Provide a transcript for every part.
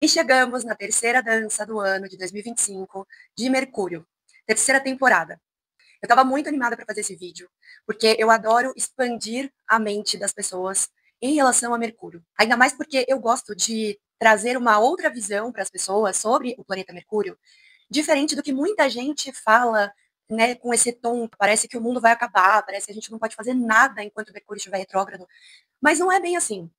E chegamos na terceira dança do ano de 2025 de Mercúrio, terceira temporada. Eu estava muito animada para fazer esse vídeo, porque eu adoro expandir a mente das pessoas em relação a Mercúrio. Ainda mais porque eu gosto de trazer uma outra visão para as pessoas sobre o planeta Mercúrio, diferente do que muita gente fala, né, com esse tom, parece que o mundo vai acabar, parece que a gente não pode fazer nada enquanto Mercúrio estiver retrógrado. Mas não é bem assim.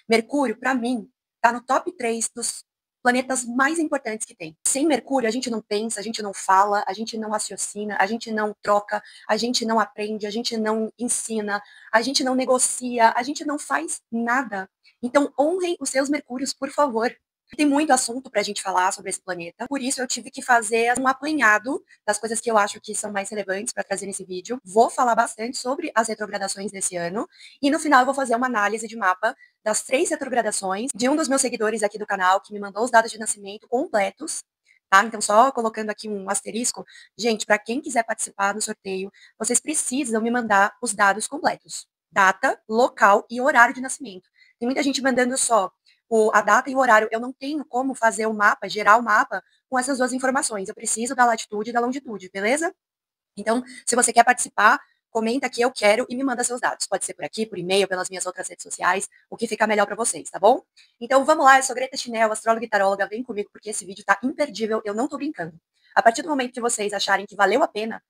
Mercúrio, para mim, está no top 3 dos planetas mais importantes que tem. Sem Mercúrio, a gente não pensa, a gente não fala, a gente não raciocina, a gente não troca, a gente não aprende, a gente não ensina, a gente não negocia, a gente não faz nada. Então, honrem os seus Mercúrios, por favor. Tem muito assunto para a gente falar sobre esse planeta, por isso eu tive que fazer um apanhado das coisas que eu acho que são mais relevantes para trazer nesse vídeo. Vou falar bastante sobre as retrogradações desse ano, e no final eu vou fazer uma análise de mapa das 3 retrogradações de um dos meus seguidores aqui do canal, que me mandou os dados de nascimento completos, tá? Então, só colocando aqui um asterisco, gente, para quem quiser participar do sorteio, vocês precisam me mandar os dados completos. Data, local e horário de nascimento. Tem muita gente mandando só a data e o horário. Eu não tenho como fazer o mapa, gerar o mapa com essas duas informações. Eu preciso da latitude e da longitude, beleza? Então, se você quer participar, comenta aqui, eu quero, e me manda seus dados. Pode ser por aqui, por e-mail, pelas minhas outras redes sociais, o que ficar melhor para vocês, tá bom? Então, vamos lá, eu sou Greta Chinel, astróloga e taróloga, vem comigo porque esse vídeo tá imperdível, eu não tô brincando. A partir do momento que vocês acharem que valeu a pena,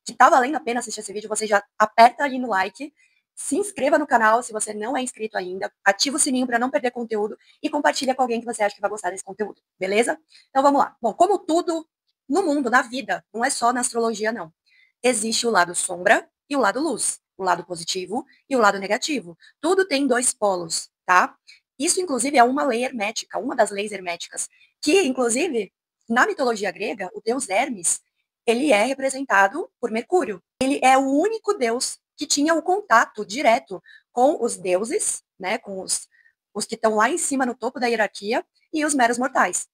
que tá valendo a pena assistir esse vídeo, você já aperta ali no like, se inscreva no canal se você não é inscrito ainda, ativa o sininho para não perder conteúdo e compartilha com alguém que você acha que vai gostar desse conteúdo, beleza? Então vamos lá. Bom, como tudo no mundo, na vida, não é só na astrologia, não. Existe o lado sombra e o lado luz, o lado positivo e o lado negativo. Tudo tem dois polos, tá? Isso, inclusive, é uma lei hermética, uma das leis herméticas, que, inclusive, na mitologia grega, o deus Hermes, ele é representado por Mercúrio. Ele é o único deus que tinha o contato direto com os deuses, né, com os que estão lá em cima no topo da hierarquia e os meros mortais.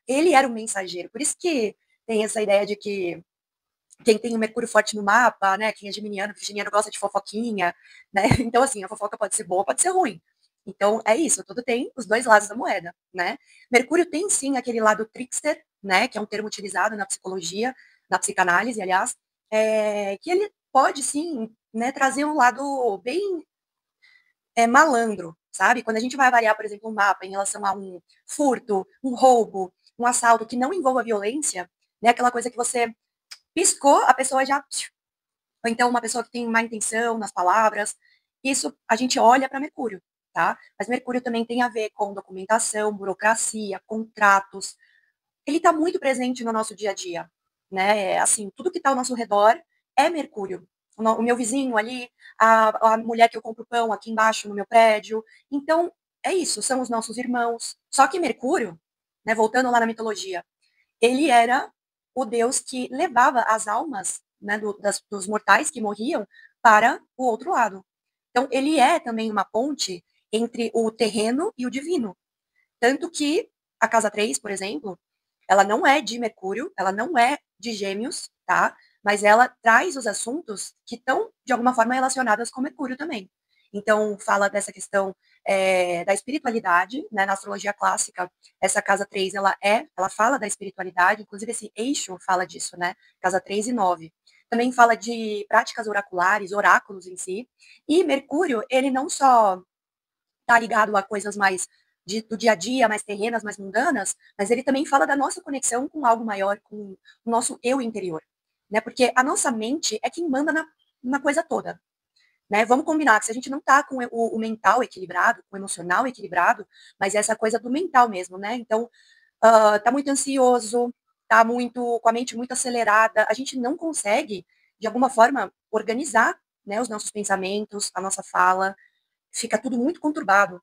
Ele era o mensageiro. Por isso que tem essa ideia de que quem tem o Mercúrio forte no mapa, né, quem é geminiano, virginiano gosta de fofoquinha, né? Então, assim, a fofoca pode ser boa, pode ser ruim. Então, é isso, tudo tem os dois lados da moeda, né? Mercúrio tem, sim, aquele lado trickster, né, que é um termo utilizado na psicologia, na psicanálise, aliás, que ele pode, sim, né, trazer um lado bem malandro, sabe? Quando a gente vai avaliar, por exemplo, um mapa em relação a um furto, um roubo, um assalto que não envolva violência, né, aquela coisa que você piscou, a pessoa já. Ou então uma pessoa que tem má intenção nas palavras. Isso a gente olha para Mercúrio, tá? Mas Mercúrio também tem a ver com documentação, burocracia, contratos. Ele está muito presente no nosso dia a dia, né? Assim, tudo que está ao nosso redor é Mercúrio. O meu vizinho ali, a mulher que eu compro pão aqui embaixo no meu prédio. Então, é isso, são os nossos irmãos. Só que Mercúrio, né, voltando lá na mitologia, ele era o deus que levava as almas, né, dos mortais que morriam para o outro lado. Então, ele é também uma ponte entre o terreno e o divino. Tanto que a casa 3, por exemplo, ela não é de Mercúrio, ela não é de Gêmeos, tá? Mas ela traz os assuntos que estão, de alguma forma, relacionados com Mercúrio também. Então, fala dessa questão da espiritualidade, né? Na astrologia clássica, essa casa 3, ela fala da espiritualidade, inclusive esse eixo fala disso, né? Casa 3 e 9. Também fala de práticas oraculares, oráculos em si. E Mercúrio, ele não só está ligado a coisas mais do dia a dia, mais terrenas, mais mundanas, mas ele também fala da nossa conexão com algo maior, com o nosso eu interior, né? Porque a nossa mente é quem manda na coisa toda, né? Vamos combinar que se a gente não tá com o mental equilibrado, com o emocional equilibrado, mas essa coisa do mental mesmo, né? Então, tá muito ansioso, tá muito com a mente muito acelerada, a gente não consegue, de alguma forma, organizar, né, os nossos pensamentos, a nossa fala, fica tudo muito conturbado.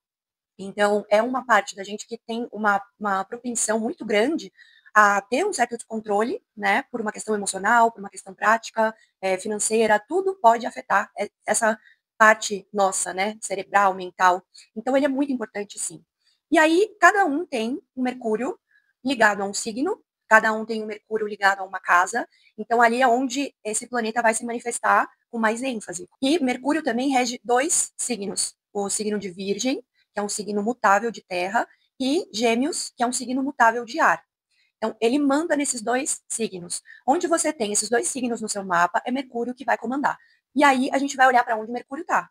Então, é uma parte da gente que tem uma propensão muito grande a ter um certo descontrole, né, por uma questão emocional, por uma questão prática, financeira, tudo pode afetar essa parte nossa, né, cerebral, mental. Então, ele é muito importante, sim. E aí, cada um tem um Mercúrio ligado a um signo, cada um tem um Mercúrio ligado a uma casa, então ali é onde esse planeta vai se manifestar com mais ênfase. E Mercúrio também rege dois signos, o signo de Virgem, que é um signo mutável de terra, e Gêmeos, que é um signo mutável de ar. Então, ele manda nesses dois signos. Onde você tem esses dois signos no seu mapa, é Mercúrio que vai comandar. E aí, a gente vai olhar para onde Mercúrio está.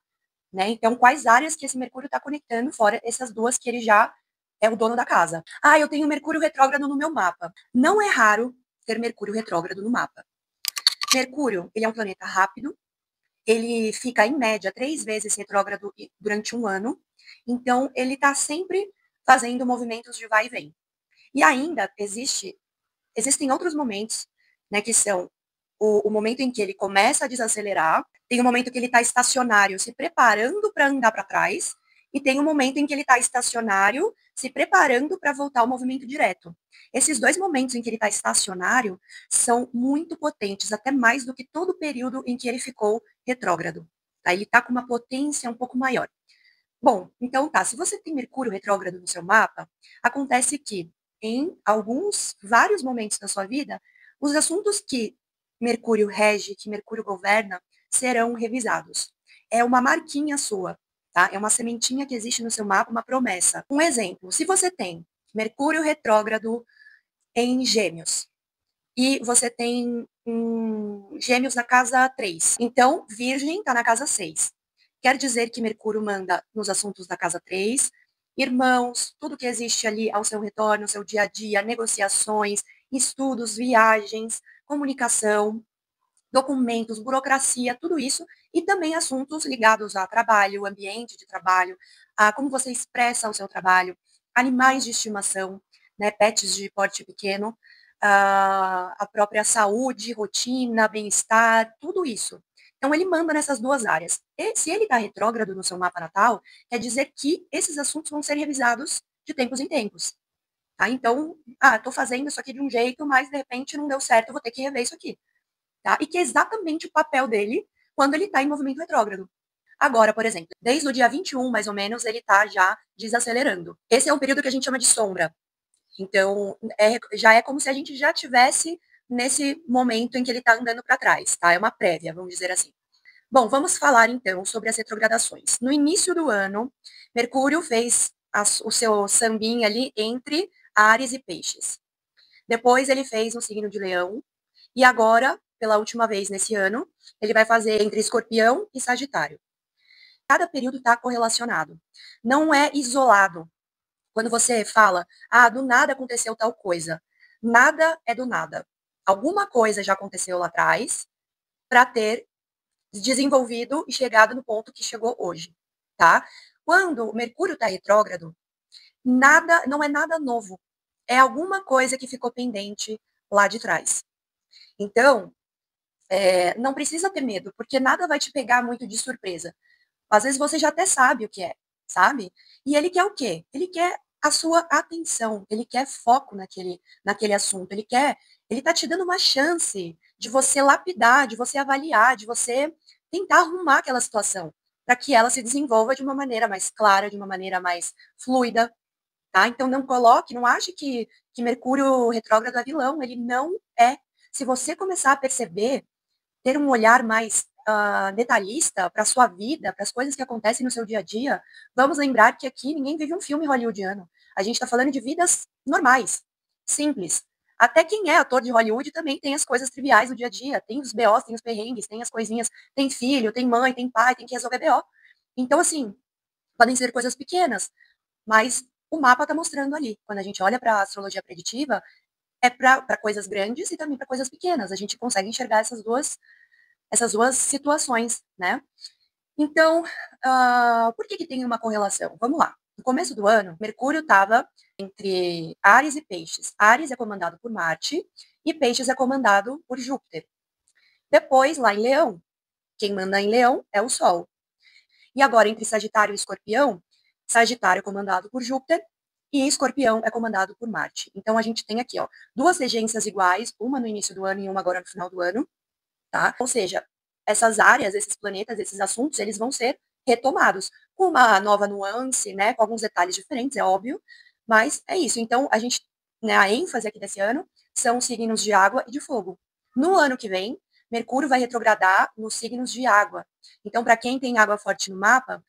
Né? Então, quais áreas que esse Mercúrio está conectando, fora essas duas que ele já é o dono da casa. Ah, eu tenho Mercúrio retrógrado no meu mapa. Não é raro ter Mercúrio retrógrado no mapa. Mercúrio, ele é um planeta rápido, ele fica, em média, 3 vezes retrógrado durante um ano. Então, ele está sempre fazendo movimentos de vai e vem. E ainda existem outros momentos, né, que são o momento em que ele começa a desacelerar, tem o momento que ele está estacionário, se preparando para andar para trás, e tem o momento em que ele está estacionário, se preparando para voltar ao movimento direto. Esses dois momentos em que ele está estacionário são muito potentes, até mais do que todo o período em que ele ficou retrógrado. Tá? Ele está com uma potência um pouco maior. Bom, então tá, se você tem Mercúrio retrógrado no seu mapa, acontece que em vários momentos da sua vida, os assuntos que Mercúrio rege, que Mercúrio governa, serão revisados. É uma marquinha sua, tá? É uma sementinha que existe no seu mapa, uma promessa. Um exemplo, se você tem Mercúrio retrógrado em Gêmeos, e você tem Gêmeos na casa 3. Então, Virgem está na casa 6. Quer dizer que Mercúrio manda nos assuntos da casa 3, irmãos, tudo que existe ali ao seu redor, no seu dia a dia, negociações, estudos, viagens, comunicação, documentos, burocracia, tudo isso, e também assuntos ligados a trabalho, ambiente de trabalho, a como você expressa o seu trabalho, animais de estimação, né, pets de porte pequeno, a própria saúde, rotina, bem-estar, tudo isso. Então, ele manda nessas duas áreas. E se ele está retrógrado no seu mapa natal, quer dizer que esses assuntos vão ser revisados de tempos em tempos. Tá? Então, estou fazendo isso aqui de um jeito, mas de repente não deu certo, eu vou ter que rever isso aqui. Tá? E que é exatamente o papel dele quando ele está em movimento retrógrado. Agora, por exemplo, desde o dia 21, mais ou menos, ele está já desacelerando. Esse é um período que a gente chama de sombra. Então, já é como se a gente já tivesse nesse momento em que ele está andando para trás, tá? É uma prévia, vamos dizer assim. Bom, vamos falar então sobre as retrogradações. No início do ano, Mercúrio fez o seu sambinha ali entre Áries e Peixes. Depois ele fez no signo de Leão, e agora, pela última vez nesse ano, ele vai fazer entre Escorpião e Sagitário. Cada período está correlacionado. Não é isolado. Quando você fala, do nada aconteceu tal coisa. Nada é do nada. Alguma coisa já aconteceu lá atrás para ter desenvolvido e chegado no ponto que chegou hoje, tá? Quando o Mercúrio está retrógrado, nada, não é nada novo. É alguma coisa que ficou pendente lá de trás. Então, não precisa ter medo, porque nada vai te pegar muito de surpresa. Às vezes você já até sabe o que é, sabe? E ele quer o quê? Ele quer a sua atenção, ele quer foco naquele assunto, ele tá te dando uma chance de você lapidar, de você avaliar, de você tentar arrumar aquela situação, para que ela se desenvolva de uma maneira mais clara, de uma maneira mais fluida, tá? Então não ache que Mercúrio retrógrado é vilão, ele não é. Se você começar a perceber, ter um olhar mais detalhista para a sua vida, para as coisas que acontecem no seu dia a dia, vamos lembrar que aqui ninguém vive um filme hollywoodiano. A gente está falando de vidas normais, simples. Até quem é ator de Hollywood também tem as coisas triviais do dia a dia, tem os BOs, tem os perrengues, tem as coisinhas, tem filho, tem mãe, tem pai, tem que resolver BO. Então, assim, podem ser coisas pequenas, mas o mapa está mostrando ali. Quando a gente olha para a astrologia preditiva, é para coisas grandes e também para coisas pequenas. A gente consegue enxergar essas duas situações, né? Então, por que tem uma correlação? Vamos lá. No começo do ano, Mercúrio estava entre Áries e Peixes. Áries é comandado por Marte e Peixes é comandado por Júpiter. Depois, lá em Leão, quem manda em Leão é o Sol. E agora, entre Sagitário e Escorpião, Sagitário é comandado por Júpiter e Escorpião é comandado por Marte. Então, a gente tem aqui, duas regências iguais, uma no início do ano e uma agora no final do ano, tá? Ou seja, essas áreas, esses planetas, esses assuntos, eles vão ser retomados com uma nova nuance, né, com alguns detalhes diferentes, é óbvio, mas é isso. Então, a ênfase aqui desse ano são signos de água e de fogo. No ano que vem, Mercúrio vai retrogradar nos signos de água. Então, para quem tem água forte no mapa,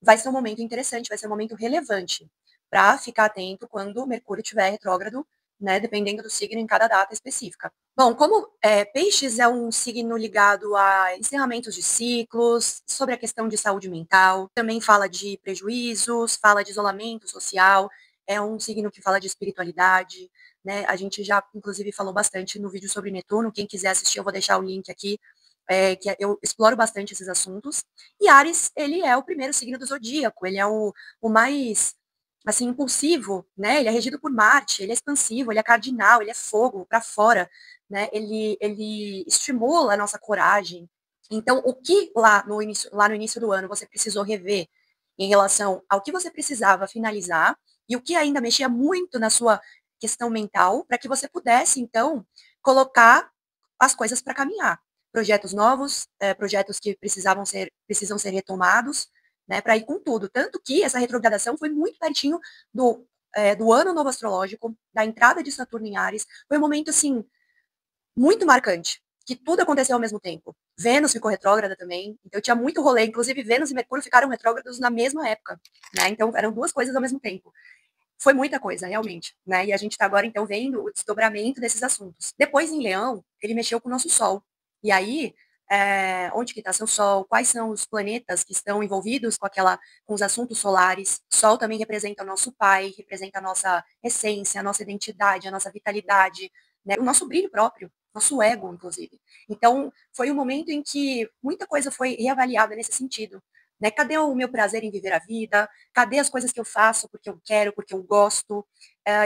vai ser um momento interessante, vai ser um momento relevante. para ficar atento quando o Mercúrio estiver retrógrado, né, dependendo do signo em cada data específica. Bom, como Peixes é um signo ligado a encerramentos de ciclos, sobre a questão de saúde mental, também fala de prejuízos, fala de isolamento social, é um signo que fala de espiritualidade, né? A gente já, inclusive, falou bastante no vídeo sobre Netuno. Quem quiser assistir, eu vou deixar o link aqui, que eu exploro bastante esses assuntos. E Áries, ele é o primeiro signo do zodíaco, ele é o mais assim, impulsivo, né? Ele é regido por Marte, ele é expansivo, ele é cardinal, ele é fogo para fora, né? Ele estimula a nossa coragem. Então, o que lá no início do ano você precisou rever em relação ao que você precisava finalizar e o que ainda mexia muito na sua questão mental, para que você pudesse, então, colocar as coisas para caminhar. Projetos novos, projetos que precisam ser retomados, né, para ir com tudo. Tanto que essa retrogradação foi muito pertinho do ano novo astrológico, da entrada de Saturno em Áries. Foi um momento, assim, muito marcante, que tudo aconteceu ao mesmo tempo. Vênus ficou retrógrada também, então tinha muito rolê, inclusive Vênus e Mercúrio ficaram retrógrados na mesma época, né? Então eram duas coisas ao mesmo tempo. Foi muita coisa, realmente, né? E a gente está agora, então, vendo o desdobramento desses assuntos. Depois, em Leão, ele mexeu com o nosso Sol. E aí, onde que está seu Sol? Quais são os planetas que estão envolvidos com os assuntos solares? Sol também representa o nosso pai, representa a nossa essência, a nossa identidade, a nossa vitalidade, né? O nosso brilho próprio, nosso ego, inclusive. Então, foi um momento em que muita coisa foi reavaliada nesse sentido. Né? Cadê o meu prazer em viver a vida? Cadê as coisas que eu faço porque eu quero, porque eu gosto?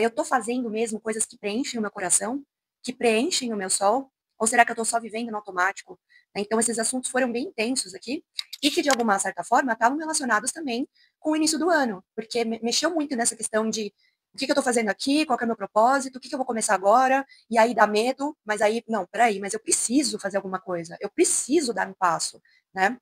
Eu estou fazendo mesmo coisas que preenchem o meu coração, que preenchem o meu sol? Ou será que eu estou só vivendo no automático? Então, esses assuntos foram bem intensos aqui e que, de alguma certa forma, estavam relacionados também com o início do ano, porque mexeu muito nessa questão de o que eu estou fazendo aqui, qual é o meu propósito, o que eu vou começar agora, e aí dá medo, mas aí, não, peraí, mas eu preciso fazer alguma coisa, eu preciso dar um passo, né?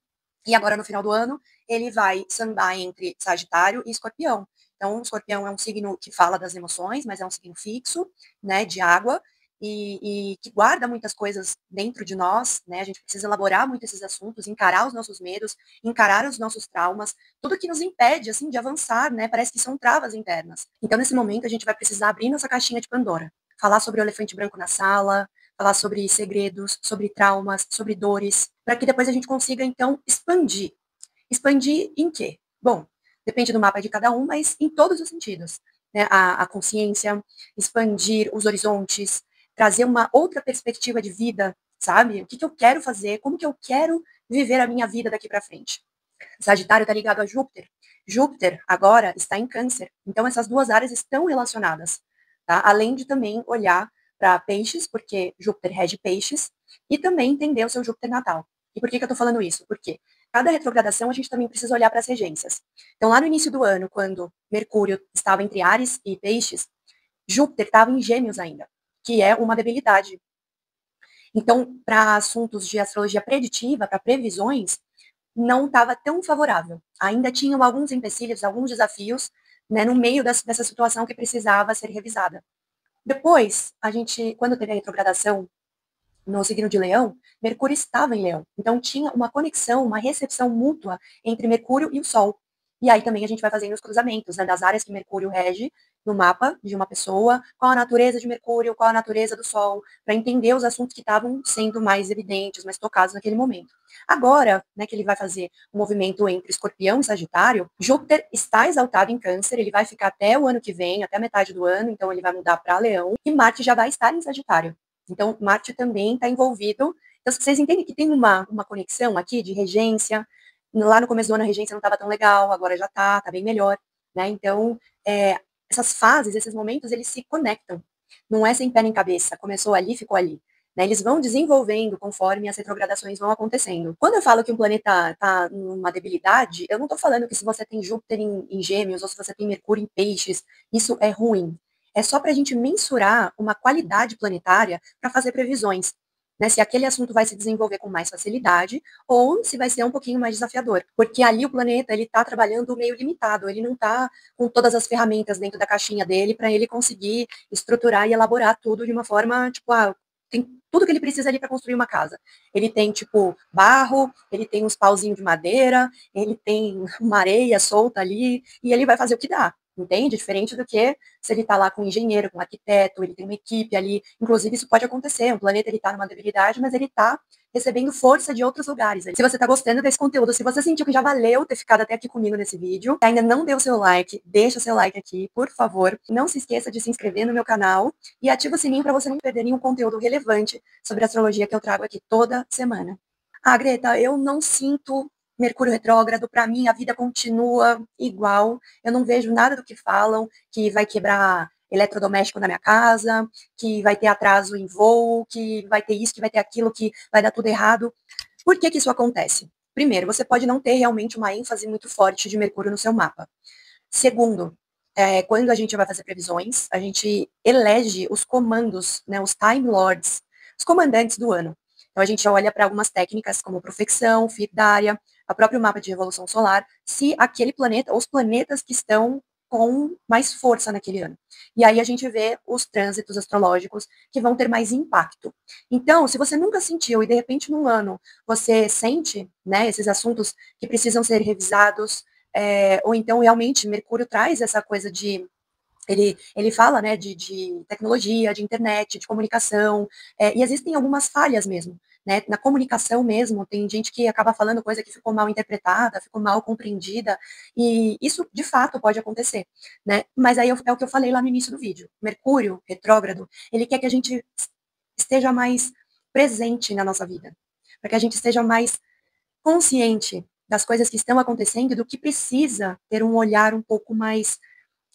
E agora, no final do ano, ele vai sambar entre Sagitário e Escorpião. Então, o Escorpião é um signo que fala das emoções, mas é um signo fixo, né, de água, e que guarda muitas coisas dentro de nós, né? A gente precisa elaborar muito esses assuntos, encarar os nossos medos, encarar os nossos traumas, tudo que nos impede, assim, de avançar, né? Parece que são travas internas. Então, nesse momento, a gente vai precisar abrir nossa caixinha de Pandora, falar sobre o elefante branco na sala, falar sobre segredos, sobre traumas, sobre dores, para que depois a gente consiga, então, expandir. Expandir em quê? Bom, depende do mapa de cada um, mas em todos os sentidos. Né? A consciência, expandir os horizontes, trazer uma outra perspectiva de vida, sabe? O que eu quero fazer, como que eu quero viver a minha vida daqui para frente. Sagitário está ligado a Júpiter. Júpiter agora está em Câncer. Então essas duas áreas estão relacionadas, tá? Além de também olhar para Peixes, porque Júpiter rege Peixes, e também entender o seu Júpiter natal. E por que eu estou falando isso? Porque cada retrogradação a gente também precisa olhar para as regências. Então lá no início do ano, quando Mercúrio estava entre Áries e Peixes, Júpiter estava em Gêmeos ainda, que é uma debilidade. Então, para assuntos de astrologia preditiva, para previsões, não estava tão favorável. Ainda tinham alguns empecilhos, alguns desafios, né, no meio dessa situação que precisava ser revisada. Depois, quando teve a retrogradação no signo de Leão, Mercúrio estava em Leão. Então, tinha uma conexão, uma recepção mútua entre Mercúrio e o Sol. E aí também a gente vai fazendo os cruzamentos, né, das áreas que Mercúrio rege no mapa de uma pessoa, qual a natureza de Mercúrio, qual a natureza do Sol, para entender os assuntos que estavam sendo mais evidentes, mais tocados naquele momento. Agora, né, que ele vai fazer o um movimento entre Escorpião e Sagitário, Júpiter está exaltado em Câncer, ele vai ficar até o ano que vem, até a metade do ano, então ele vai mudar para Leão, e Marte já vai estar em Sagitário. Então, Marte também está envolvido. Então, vocês entendem que tem uma conexão aqui de regência. Lá no começo do ano a regência não estava tão legal, agora já está bem melhor. Né? Então, essas fases, esses momentos, eles se conectam. Não é sem pé nem cabeça. Começou ali, ficou ali. Né? Eles vão desenvolvendo conforme as retrogradações vão acontecendo. Quando eu falo que um planeta está numa debilidade, eu não estou falando que se você tem Júpiter em Gêmeos ou se você tem Mercúrio em Peixes, isso é ruim. É só para a gente mensurar uma qualidade planetária para fazer previsões. Né, se aquele assunto vai se desenvolver com mais facilidade ou se vai ser um pouquinho mais desafiador. Porque ali o planeta ele está trabalhando meio limitado, ele não está com todas as ferramentas dentro da caixinha dele para ele conseguir estruturar e elaborar tudo de uma forma, tipo, tem tudo que ele precisa ali para construir uma casa. Ele tem, tipo, barro, ele tem uns pauzinhos de madeira, ele tem uma areia solta ali, e ele vai fazer o que dá. entende? Diferente do que se ele está lá com um engenheiro, com um arquiteto, ele tem uma equipe ali. Inclusive, isso pode acontecer. Um planeta ele está numa debilidade, mas ele está recebendo força de outros lugares. Se você está gostando desse conteúdo, se você sentiu que já valeu ter ficado até aqui comigo nesse vídeo, se ainda não deu seu like, deixa seu like aqui, por favor. Não se esqueça de se inscrever no meu canal e ativa o sininho para você não perder nenhum conteúdo relevante sobre astrologia que eu trago aqui toda semana. Ah, Greta, eu não sinto Mercúrio retrógrado, para mim a vida continua igual. Eu não vejo nada do que falam, que vai quebrar eletrodoméstico na minha casa, que vai ter atraso em voo, que vai ter isso, que vai ter aquilo, que vai dar tudo errado. Por que que isso acontece? Primeiro, você pode não ter realmente uma ênfase muito forte de Mercúrio no seu mapa. Segundo, quando a gente vai fazer previsões, a gente elege os comandos, né, os Time Lords, os comandantes do ano. Então, a gente olha para algumas técnicas como profecção, Fidária, o próprio mapa de revolução solar, se aquele planeta, ou os planetas que estão com mais força naquele ano. E aí a gente vê os trânsitos astrológicos que vão ter mais impacto. Então, se você nunca sentiu e de repente num ano você sente, né, esses assuntos que precisam ser revisados, ou então realmente Mercúrio traz essa coisa de ele fala, né, de tecnologia, de internet, de comunicação, e existem algumas falhas mesmo, né, na comunicação mesmo, tem gente que acaba falando coisa que ficou mal interpretada, ficou mal compreendida, e isso de fato pode acontecer, né, mas aí é o que eu falei lá no início do vídeo, Mercúrio retrógrado, ele quer que a gente esteja mais presente na nossa vida, para que a gente esteja mais consciente das coisas que estão acontecendo e do que precisa ter um olhar um pouco mais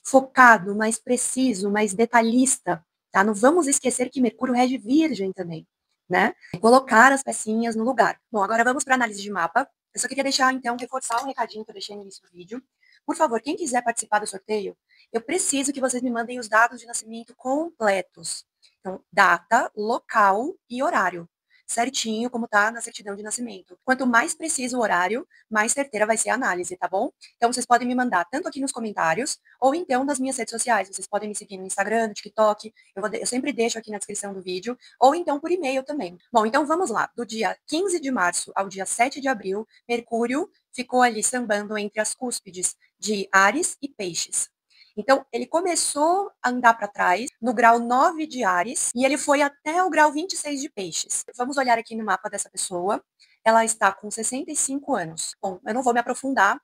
focado, mais preciso, mais detalhista, tá? Não vamos esquecer que Mercúrio rege Virgem também, né? Colocar as pecinhas no lugar. Bom, agora vamos para análise de mapa. Eu só queria deixar, então, reforçar um recadinho que eu deixei no início do vídeo. Por favor, quem quiser participar do sorteio, eu preciso que vocês me mandem os dados de nascimento completos. Então, data, local e horário. Certinho, como tá na certidão de nascimento. Quanto mais preciso o horário, mais certeira vai ser a análise, tá bom? Então, vocês podem me mandar tanto aqui nos comentários, ou então nas minhas redes sociais. Vocês podem me seguir no Instagram, no TikTok, eu sempre deixo aqui na descrição do vídeo, ou então por e-mail também. Bom, então vamos lá. Do dia 15 de março ao dia 7 de abril, Mercúrio ficou ali sambando entre as cúspides de Áries e Peixes. Então, ele começou a andar para trás no grau 9 de Áries e ele foi até o grau 26 de Peixes. Vamos olhar aqui no mapa dessa pessoa. Ela está com 65 anos. Bom, eu não vou me aprofundar,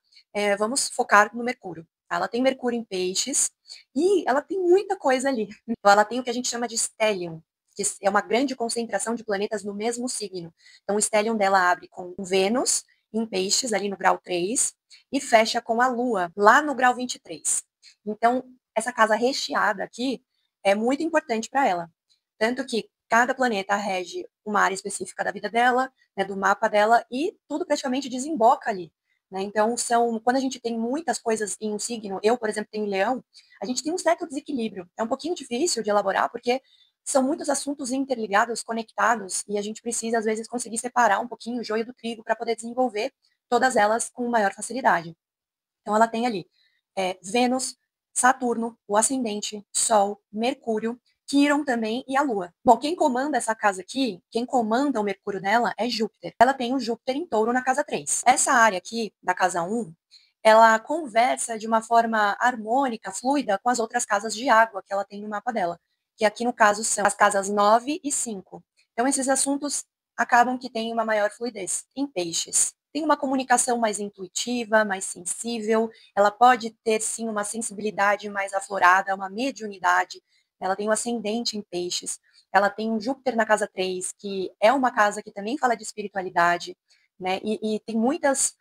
vamos focar no Mercúrio. Ela tem Mercúrio em Peixes e ela tem muita coisa ali. Então, ela tem o que a gente chama de stellium, que é uma grande concentração de planetas no mesmo signo. Então, o stellium dela abre com Vênus em Peixes, ali no grau 3, e fecha com a Lua, lá no grau 23. Então, essa casa recheada aqui é muito importante para ela. Tanto que cada planeta rege uma área específica da vida dela, né, do mapa dela, e tudo praticamente desemboca ali. Né? Então, quando a gente tem muitas coisas em um signo, eu, por exemplo, tenho Leão, a gente tem um certo desequilíbrio. É um pouquinho difícil de elaborar, porque são muitos assuntos interligados, conectados, e a gente precisa, às vezes, conseguir separar um pouquinho o joio do trigo para poder desenvolver todas elas com maior facilidade. Então, ela tem ali Vênus, Saturno, o ascendente, Sol, Mercúrio, Quirón também e a Lua. Bom, quem comanda essa casa aqui, quem comanda o Mercúrio dela é Júpiter. Ela tem o Júpiter em Touro na casa 3. Essa área aqui, da casa 1, ela conversa de uma forma harmônica, fluida, com as outras casas de água que ela tem no mapa dela, que aqui no caso são as casas 9 e 5. Então, esses assuntos acabam que têm uma maior fluidez em peixes. Tem uma comunicação mais intuitiva, mais sensível, ela pode ter sim uma sensibilidade mais aflorada, uma mediunidade, ela tem um ascendente em peixes, ela tem um Júpiter na casa 3, que é uma casa que também fala de espiritualidade, né? E tem muitas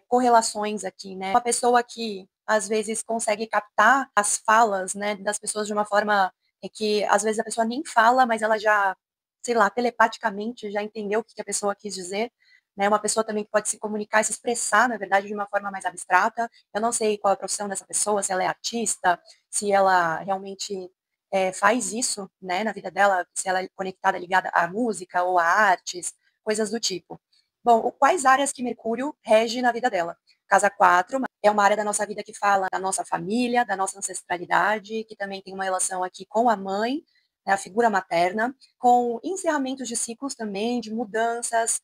correlações aqui, né? Uma pessoa que às vezes consegue captar as falas, né, das pessoas de uma forma que às vezes a pessoa nem fala, mas ela já, sei lá, telepaticamente já entendeu o que a pessoa quis dizer. Né, uma pessoa também que pode se comunicar e se expressar, na verdade, de uma forma mais abstrata. Eu não sei qual é a profissão dessa pessoa, se ela é artista, se ela realmente faz isso, né, na vida dela, se ela é conectada, ligada à música ou a artes, coisas do tipo. Bom, quais áreas que Mercúrio rege na vida dela? Casa 4 é uma área da nossa vida que fala da nossa família, da nossa ancestralidade, que também tem uma relação aqui com a mãe, né, a figura materna, com encerramentos de ciclos também, de mudanças,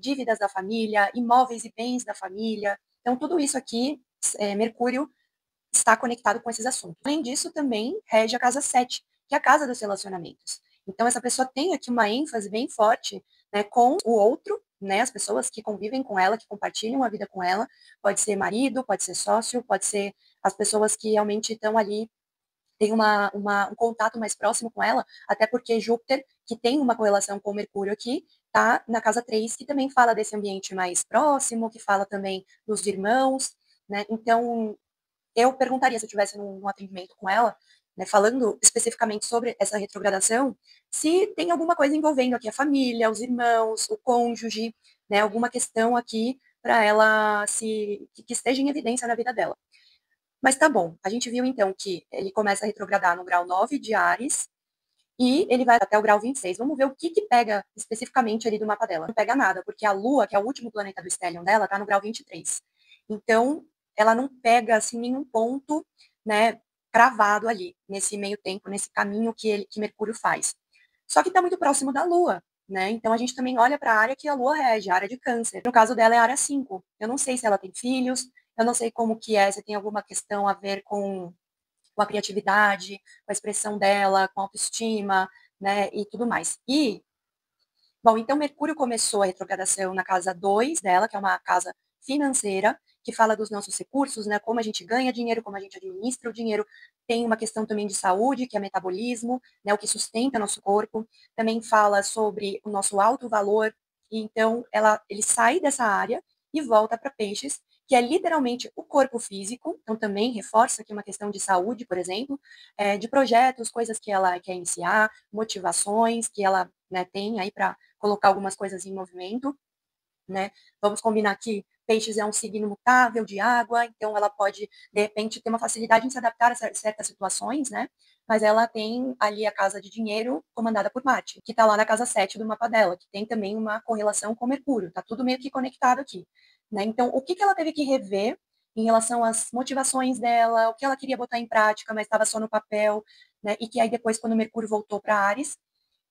dívidas da família, imóveis e bens da família. Então, tudo isso aqui, Mercúrio está conectado com esses assuntos. Além disso, também rege a casa 7, que é a casa dos relacionamentos. Então, essa pessoa tem aqui uma ênfase bem forte, né, com o outro, né, as pessoas que convivem com ela, que compartilham a vida com ela, pode ser marido, pode ser sócio, pode ser as pessoas que realmente estão ali, tem um contato mais próximo com ela, até porque Júpiter, que tem uma correlação com Mercúrio aqui, tá na casa 3, que também fala desse ambiente mais próximo, que fala também dos irmãos, né? Então, eu perguntaria, se eu estivesse num atendimento com ela, né, falando especificamente sobre essa retrogradação, se tem alguma coisa envolvendo aqui a família, os irmãos, o cônjuge, né, alguma questão aqui para ela que esteja em evidência na vida dela. Mas tá bom, a gente viu então que ele começa a retrogradar no grau 9 de Áries e ele vai até o grau 26. Vamos ver o que que pega especificamente ali do mapa dela. Não pega nada, porque a Lua, que é o último planeta do Stellium dela, tá no grau 23. Então, ela não pega assim nenhum ponto, né, cravado ali nesse meio tempo, nesse caminho que Mercúrio faz. Só que está muito próximo da Lua, né? Então a gente também olha para a área que a Lua rege, a área de Câncer. No caso dela é a área 5. Eu não sei se ela tem filhos, eu não sei como que é, se tem alguma questão a ver com a criatividade, com a expressão dela, com a autoestima, né, e tudo mais. E bom, então Mercúrio começou a retrogradação na casa 2 dela, que é uma casa financeira, que fala dos nossos recursos, né? Como a gente ganha dinheiro, como a gente administra o dinheiro. Tem uma questão também de saúde, que é metabolismo, né? O que sustenta nosso corpo. Também fala sobre o nosso alto valor. E então, ele sai dessa área e volta para peixes, que é literalmente o corpo físico. Então, também reforça aqui uma questão de saúde, por exemplo, de projetos, coisas que ela quer iniciar, motivações que ela, né, tem aí para colocar algumas coisas em movimento, né? Vamos combinar que peixes é um signo mutável de água, então ela pode, de repente, ter uma facilidade em se adaptar a certas situações, né? Mas ela tem ali a casa de dinheiro comandada por Marte, que está lá na casa 7 do mapa dela, que tem também uma correlação com Mercúrio, tá tudo meio que conectado aqui, né? Então, o que ela teve que rever em relação às motivações dela, o que ela queria botar em prática, mas estava só no papel, né? E que aí depois, quando Mercúrio voltou para Áries,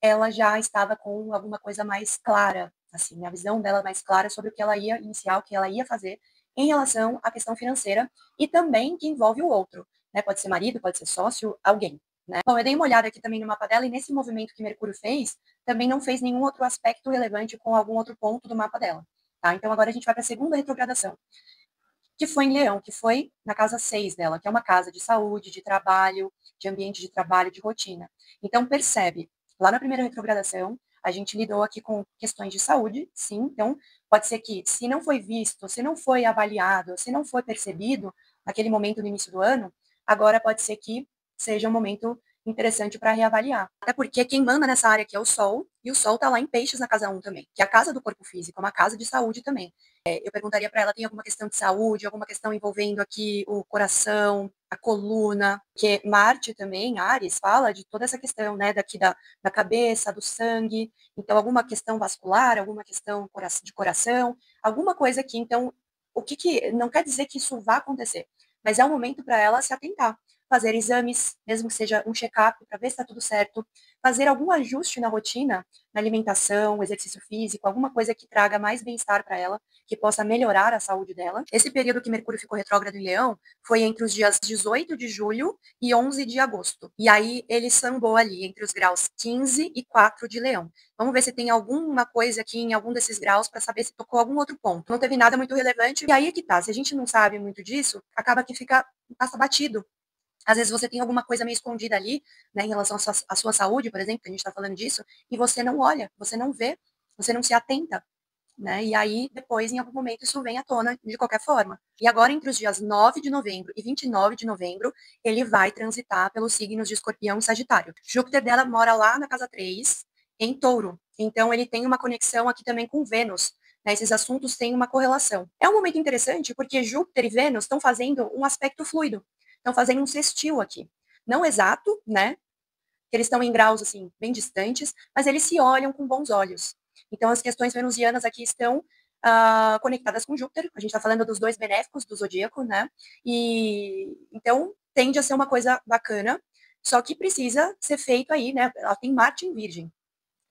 ela já estava com alguma coisa mais clara, assim, a visão dela mais clara sobre o que ela ia iniciar, o que ela ia fazer em relação à questão financeira e também que envolve o outro, né? Pode ser marido, pode ser sócio, alguém, né? Bom, eu dei uma olhada aqui também no mapa dela e nesse movimento que Mercúrio fez, também não fez nenhum outro aspecto relevante com algum outro ponto do mapa dela, tá? Então agora a gente vai para a segunda retrogradação, que foi em Leão, que foi na casa 6 dela, que é uma casa de saúde, de trabalho, de ambiente de trabalho, de rotina. Então, percebe, lá na primeira retrogradação, a gente lidou aqui com questões de saúde, sim, então pode ser que, se não foi visto, se não foi avaliado, se não foi percebido naquele momento no início do ano, agora pode ser que seja um momento interessante para reavaliar. Até porque quem manda nessa área aqui é o Sol, e o Sol está lá em Peixes na casa 1 também, que é a casa do corpo físico, é uma casa de saúde também. Eu perguntaria para ela, tem alguma questão de saúde, alguma questão envolvendo aqui o coração, a coluna, que Marte também, Áries, fala de toda essa questão, né, daqui da cabeça, do sangue, então alguma questão vascular, alguma questão de coração, alguma coisa aqui, então, não quer dizer que isso vá acontecer, mas é um momento para ela se atentar, fazer exames, mesmo que seja um check-up, para ver se está tudo certo, fazer algum ajuste na rotina, na alimentação, exercício físico, alguma coisa que traga mais bem-estar para ela, que possa melhorar a saúde dela. Esse período que Mercúrio ficou retrógrado em Leão foi entre os dias 18 de julho e 11 de agosto. E aí ele sambou ali entre os graus 15 e 4 de Leão. Vamos ver se tem alguma coisa aqui em algum desses graus para saber se tocou algum outro ponto. Não teve nada muito relevante. E aí é que tá, se a gente não sabe muito disso, acaba que passa batido. Às vezes você tem alguma coisa meio escondida ali, né, em relação à sua saúde, por exemplo, que a gente está falando disso, e você não olha, você não vê, você não se atenta, né? E aí, depois, em algum momento, isso vem à tona de qualquer forma. E agora, entre os dias 9 de novembro e 29 de novembro, ele vai transitar pelos signos de Escorpião e Sagitário. Júpiter dela mora lá na casa 3, em Touro. Então, ele tem uma conexão aqui também com Vênus. Né? Esses assuntos têm uma correlação. É um momento interessante porque Júpiter e Vênus estão fazendo um aspecto fluido. Estão fazendo um sextil aqui. Não exato, né? Eles estão em graus, assim, bem distantes, mas eles se olham com bons olhos. Então, as questões venusianas aqui estão conectadas com Júpiter. A gente está falando dos dois benéficos do zodíaco, né? E então tende a ser uma coisa bacana, só que precisa ser feito aí, né? Ela tem Marte em Virgem,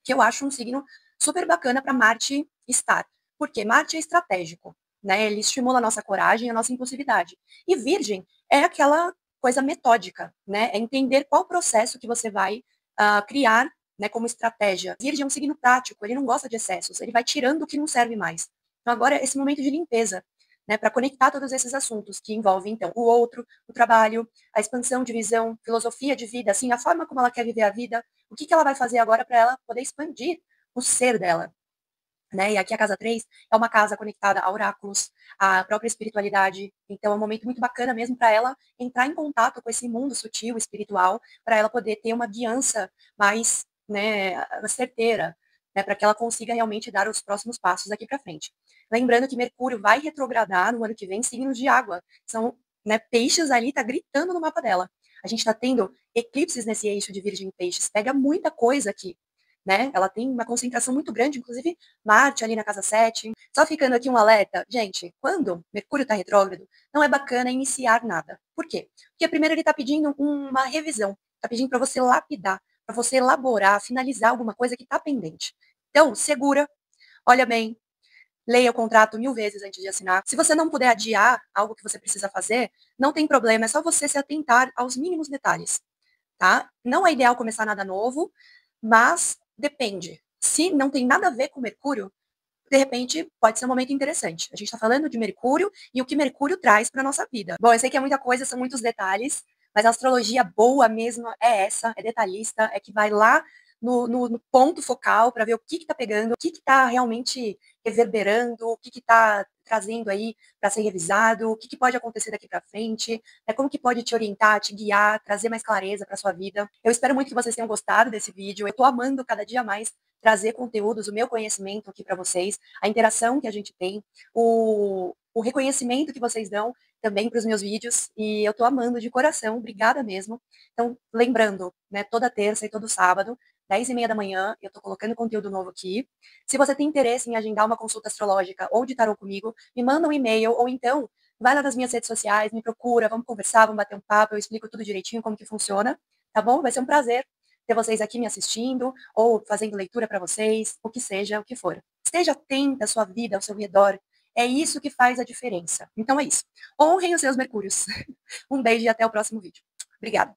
que eu acho um signo super bacana para Marte estar. Porque Marte é estratégico, né? Ele estimula a nossa coragem, a nossa impulsividade. E Virgem é aquela coisa metódica, né? É entender qual processo que você vai criar, né, como estratégia. Virgem é um signo prático, ele não gosta de excessos, ele vai tirando o que não serve mais. Então agora é esse momento de limpeza, né, para conectar todos esses assuntos que envolvem, então, o outro, o trabalho, a expansão de visão, filosofia de vida, assim, a forma como ela quer viver a vida, o que ela vai fazer agora para ela poder expandir o ser dela, né? E aqui a casa 3 é uma casa conectada a oráculos, à própria espiritualidade. Então é um momento muito bacana mesmo para ela entrar em contato com esse mundo sutil, espiritual, para ela poder ter uma guiança mais, né, certeira, né, para que ela consiga realmente dar os próximos passos aqui para frente. Lembrando que Mercúrio vai retrogradar no ano que vem signos de água. São, né, peixes ali, tá gritando no mapa dela. A gente está tendo eclipses nesse eixo de Virgem e Peixes. Pega muita coisa aqui, né? Ela tem uma concentração muito grande, inclusive Marte ali na casa 7. Só ficando aqui um alerta, gente, quando Mercúrio está retrógrado, não é bacana iniciar nada. Por quê? Porque primeiro ele está pedindo uma revisão, está pedindo para você lapidar, para você elaborar, finalizar alguma coisa que está pendente. Então, segura, olha bem, leia o contrato 1000 vezes antes de assinar. Se você não puder adiar algo que você precisa fazer, não tem problema, é só você se atentar aos mínimos detalhes, tá? Não é ideal começar nada novo, mas depende. Se não tem nada a ver com Mercúrio, de repente pode ser um momento interessante. A gente está falando de Mercúrio e o que Mercúrio traz para nossa vida. Bom, eu sei que é muita coisa, são muitos detalhes, mas a astrologia boa mesmo é essa, é detalhista, é que vai lá no ponto focal para ver o que está pegando, o que está realmente reverberando, o que está trazendo aí para ser revisado, o que pode acontecer daqui para frente, como que pode te orientar, te guiar, trazer mais clareza para sua vida. Eu espero muito que vocês tenham gostado desse vídeo. Eu estou amando cada dia mais trazer conteúdos, o meu conhecimento aqui para vocês, a interação que a gente tem, o reconhecimento que vocês dão também para os meus vídeos, e eu estou amando de coração, obrigada mesmo. Então, lembrando, né, toda terça e todo sábado, 10h30 da manhã, eu estou colocando conteúdo novo aqui. Se você tem interesse em agendar uma consulta astrológica ou de tarô comigo, me manda um e-mail, ou então, vai lá nas minhas redes sociais, me procura, vamos conversar, vamos bater um papo, eu explico tudo direitinho como que funciona, tá bom? Vai ser um prazer ter vocês aqui me assistindo, ou fazendo leitura para vocês, o que seja, o que for. Esteja atenta à sua vida, ao seu redor. É isso que faz a diferença. Então é isso. Honrem os seus mercúrios. Um beijo e até o próximo vídeo. Obrigada.